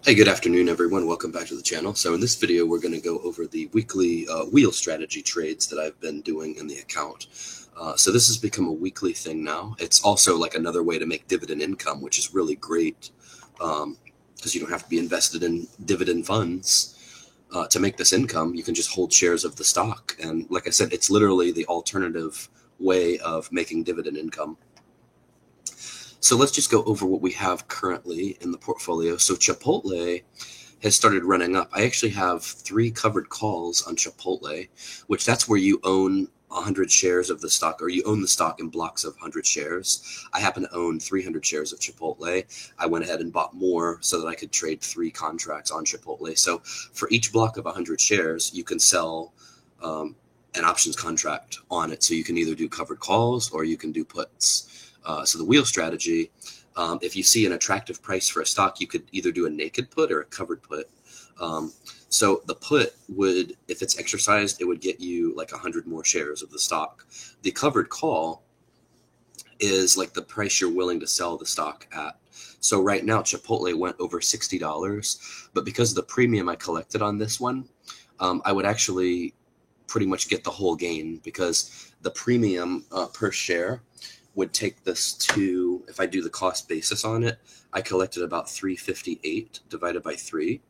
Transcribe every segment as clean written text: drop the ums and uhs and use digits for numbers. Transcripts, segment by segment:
Hey, good afternoon, everyone. Welcome back to the channel. So in this video, we're going to go over the weekly wheel strategy trades that I've been doing in the account. So this has become a weekly thing now. It's also like another way to make dividend income, which is really great because you don't have to be invested in dividend funds to make this income. You can just hold shares of the stock. And like I said, it's literally the alternative way of making dividend income. So let's just go over what we have currently in the portfolio. So Chipotle has started running up. I actually have 3 covered calls on Chipotle, which that's where you own 100 shares of the stock, or you own the stock in blocks of 100 shares. I happen to own 300 shares of Chipotle. I went ahead and bought more so that I could trade 3 contracts on Chipotle. So for each block of 100 shares, you can sell an options contract on it. So you can either do covered calls or you can do puts. So the wheel strategy, if you see an attractive price for a stock, you could either do a naked put or a covered put. So the put would, if it's exercised, it would get you like 100 more shares of the stock. The covered call is like the price you're willing to sell the stock at. So right now, Chipotle went over $60, but because of the premium I collected on this one, I would actually pretty much get the whole gain because the premium per share would take this to, if I do the cost basis on it, I collected about $3.58 divided by 3.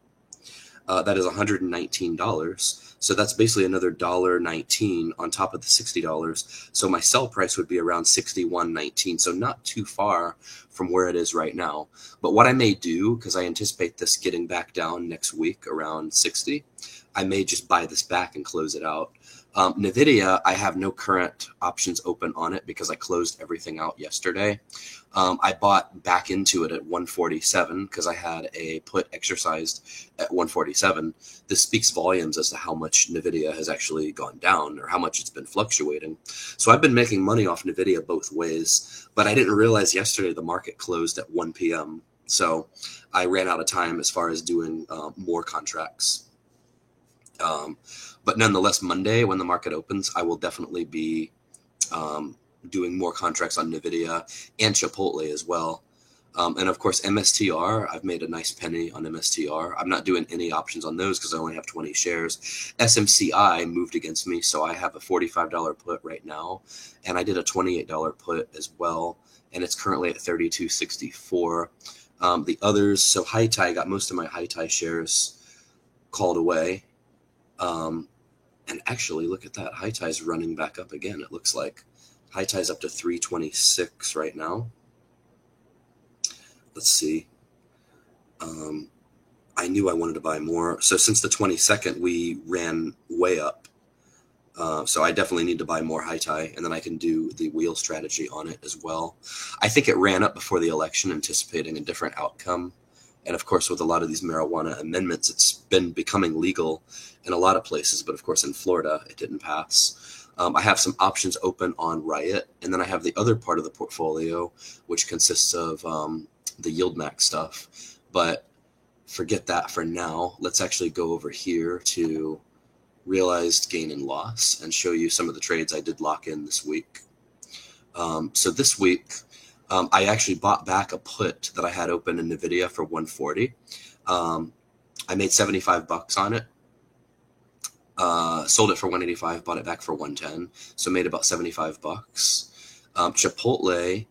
That is $119. So that's basically another $1.19 on top of the $60. So my sell price would be around $61.19. So not too far from where it is right now. But what I may do, because I anticipate this getting back down next week around 60, I may just buy this back and close it out. NVIDIA, I have no current options open on it because I closed everything out yesterday. I bought back into it at 147 because I had a put exercised at 147. This speaks volumes as to how much NVIDIA has actually gone down or how much it's been fluctuating. So I've been making money off NVIDIA both ways, but I didn't realize yesterday the market closed at 1 p.m. So I ran out of time as far as doing more contracts. But nonetheless, Monday when the market opens, I will definitely be doing more contracts on NVIDIA and Chipotle as well. And of course, MSTR, I've made a nice penny on MSTR. I'm not doing any options on those because I only have 20 shares. SMCI moved against me, so I have a $45 put right now. And I did a $28 put as well, and it's currently at $32.64. The others, so High Tide, got most of my High Tide shares called away. And actually, look at that. High Tide's running back up again, it looks like. High Tide's up to 326 right now. Let's see. I knew I wanted to buy more. So since the 22nd, we ran way up. So I definitely need to buy more High Tide, and then I can do the wheel strategy on it as well. I think it ran up before the election, anticipating a different outcome. And of course, with a lot of these marijuana amendments, it's been becoming legal in a lot of places. But of course, in Florida, it didn't pass. I have some options open on Riot. And then I have the other part of the portfolio, which consists of the yield max stuff. But forget that for now. Let's actually go over here to realized gain and loss and show you some of the trades I did lock in this week. So this week, I actually bought back a put that I had open in NVIDIA for 140. I made $75 on it. Sold it for 185, bought it back for 110, so made about $75. Chipotle,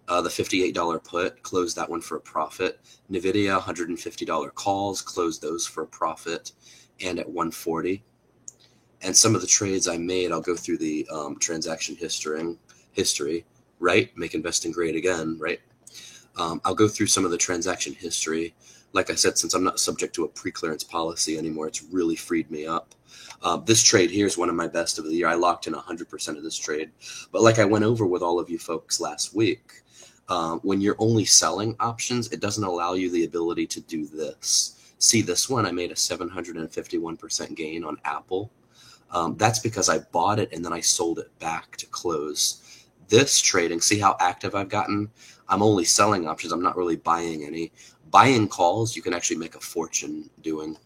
the $58 put, closed that one for a profit. NVIDIA, $150 calls, closed those for a profit, and at 140. And some of the trades I made, I'll go through the transaction history, right? Make investing great again, right? I'll go through some of the transaction history. Like I said, since I'm not subject to a pre-clearance policy anymore, it's really freed me up. This trade here is one of my best of the year. I locked in 100% of this trade. But like I went over with all of you folks last week, when you're only selling options, it doesn't allow you the ability to do this. See this one, I made a 751% gain on Apple. That's because I bought it and then I sold it back to close. This trading, see how active I've gotten? I'm only selling options. I'm not really buying any. Buying calls, you can actually make a fortune doing.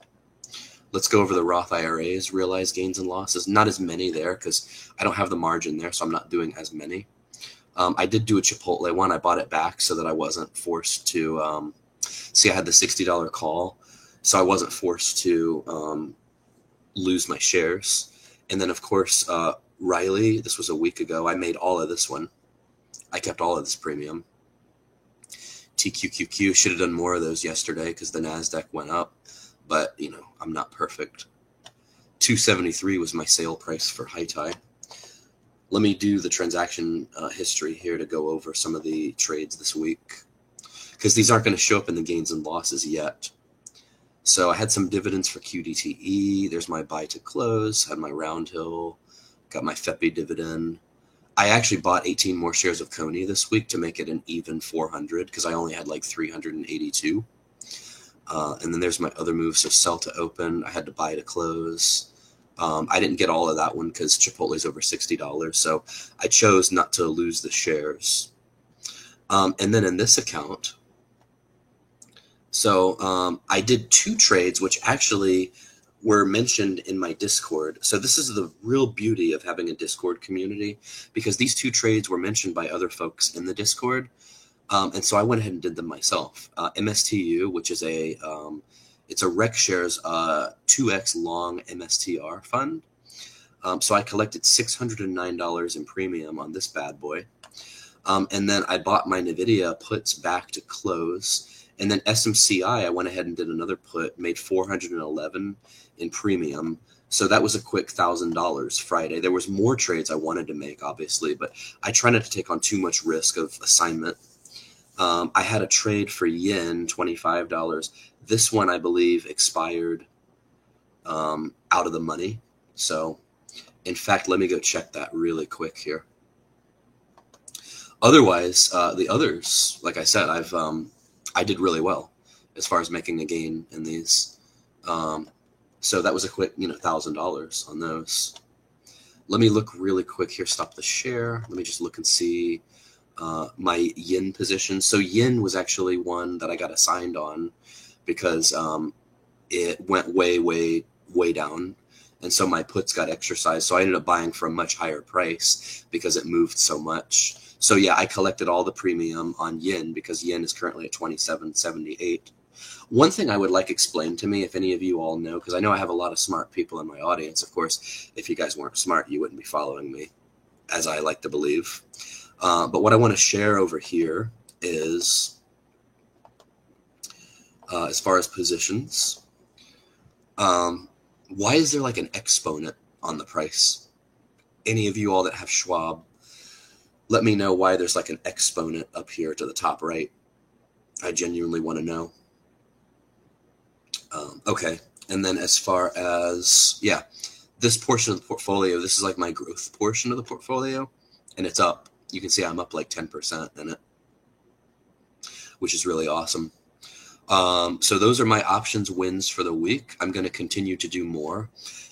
Let's go over the Roth IRAs, realized gains and losses. Not as many there because I don't have the margin there, so I'm not doing as many. I did do a Chipotle one. I bought it back so that I wasn't forced to See, I had the $60 call, so I wasn't forced to lose my shares. And then, of course, Riley, this was a week ago. I made all of this one. I kept all of this premium. TQQQ, should have done more of those yesterday because the NASDAQ went up. But, you know, I'm not perfect. 273 was my sale price for High Tide. Let me do the transaction history here to go over some of the trades this week, because these aren't going to show up in the gains and losses yet. So I had some dividends for QDTE. There's my buy to close. Had my Roundhill. Got my FEPI dividend. I actually bought 18 more shares of Coney this week to make it an even 400 because I only had like 382. And then there's my other moves. So sell to open. I had to buy to close. I didn't get all of that one because Chipotle is over $60. So I chose not to lose the shares. And then in this account, so I did 2 trades, which actually were mentioned in my Discord. So this is the real beauty of having a Discord community, because these 2 trades were mentioned by other folks in the Discord. And so I went ahead and did them myself. MSTU, which is it's a RecShares 2X long MSTR fund. So I collected $609 in premium on this bad boy. And then I bought my NVIDIA puts back to close. And then SMCI, I went ahead and did another put, made $411 in premium. So that was a quick $1,000 Friday. There was more trades I wanted to make, obviously, but I try not to take on too much risk of assignment. I had a trade for yen, $25. This one, I believe, expired out of the money. So, in fact, let me go check that really quick here. Otherwise, the others, like I said, I did really well as far as making a gain in these. So that was a quick, $1,000 on those. Let me look really quick here. Stop the share. Let me just look and see my yen position. So yen was actually one that I got assigned on because it went way, way, way down. And so my puts got exercised. So I ended up buying for a much higher price because it moved so much. So yeah, I collected all the premium on yen because yen is currently at 27.78. One thing I would like explained to me, if any of you all know, because I know I have a lot of smart people in my audience. Of course, if you guys weren't smart, you wouldn't be following me, as I like to believe. But what I want to share over here is, as far as positions, why is there like an exponent on the price? Any of you all that have Schwab, let me know why there's like an exponent up here to the top right. I genuinely want to know. Okay, and then as far as, yeah, this portion of the portfolio, this is like my growth portion of the portfolio, and it's up. You can see I'm up like 10% in it, which is really awesome. So those are my options wins for the week. I'm going to continue to do more.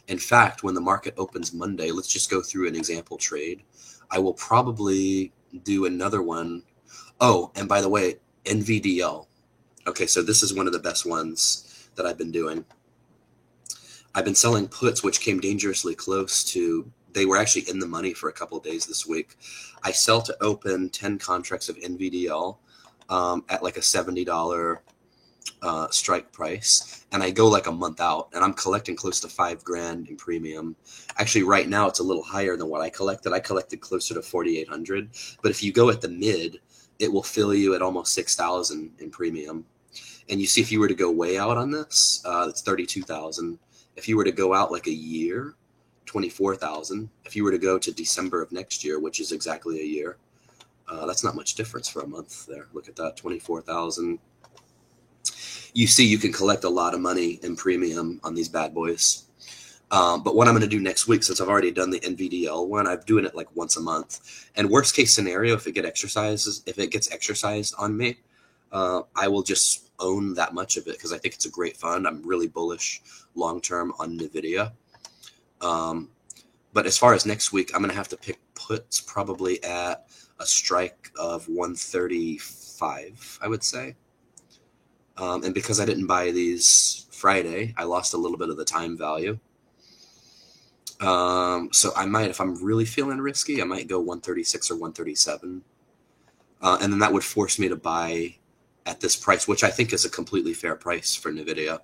In fact, when the market opens Monday, let's just go through an example trade. I will probably do another one. Oh, and by the way, NVDL. Okay, so this is one of the best ones that I've been doing. I've been selling puts, which came dangerously close to, they were actually in the money for a couple of days this week. I sell to open 10 contracts of NVDL at like a $70 strike price, and I go like a month out, and I'm collecting close to $5,000 in premium. Actually, right now it's a little higher than what I collected. I collected closer to 4,800, but if you go at the mid, it will fill you at almost 6,000 in premium. And you see, if you were to go way out on this, it's 32,000. If you were to go out like a year, 24,000. If you were to go to December of next year, which is exactly a year, that's not much difference for a month there. Look at that, 24,000. You see, you can collect a lot of money in premium on these bad boys. But what I'm going to do next week, since I've already done the NVDL one, I'm doing it like once a month. And worst case scenario, if it gets exercised on me, I will just own that much of it because I think it's a great fund. I'm really bullish long term on NVIDIA. But as far as next week, I'm going to have to pick puts probably at a strike of 135, I would say. And because I didn't buy these Friday, I lost a little bit of the time value. So I might, if I'm really feeling risky, I might go 136 or 137. And then that would force me to buy at this price, which I think is a completely fair price for NVIDIA.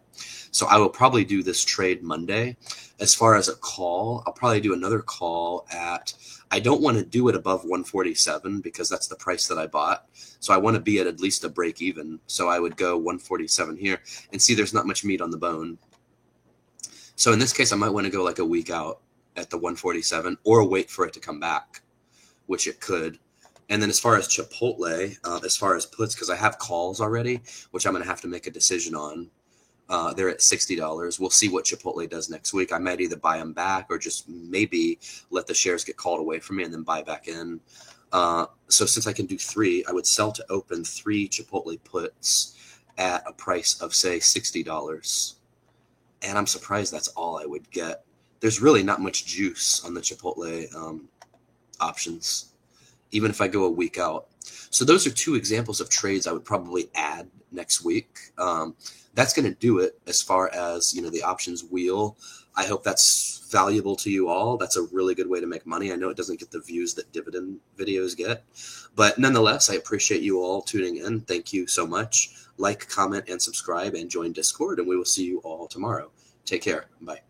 So I will probably do this trade Monday. As far as a call, I'll probably do another call at, I don't want to do it above 147 because that's the price that I bought. So I want to be at least a break even. So I would go 147 here and see there's not much meat on the bone. So in this case, I might want to go like a week out at the 147 or wait for it to come back, which it could. And then as far as Chipotle, as far as puts, because I have calls already, which I'm going to have to make a decision on. They're at $60. We'll see what Chipotle does next week. I might either buy them back or just maybe let the shares get called away from me and then buy back in. So since I can do 3, I would sell to open 3 Chipotle puts at a price of, say, $60. And I'm surprised that's all I would get. There's really not much juice on the Chipotle options, even if I go a week out. So those are 2 examples of trades I would probably add next week. That's going to do it as far as, the options wheel. I hope that's valuable to you all. That's a really good way to make money. I know it doesn't get the views that dividend videos get, but nonetheless, I appreciate you all tuning in. Thank you so much. Like, comment, and subscribe, and join Discord, and we will see you all tomorrow. Take care. Bye.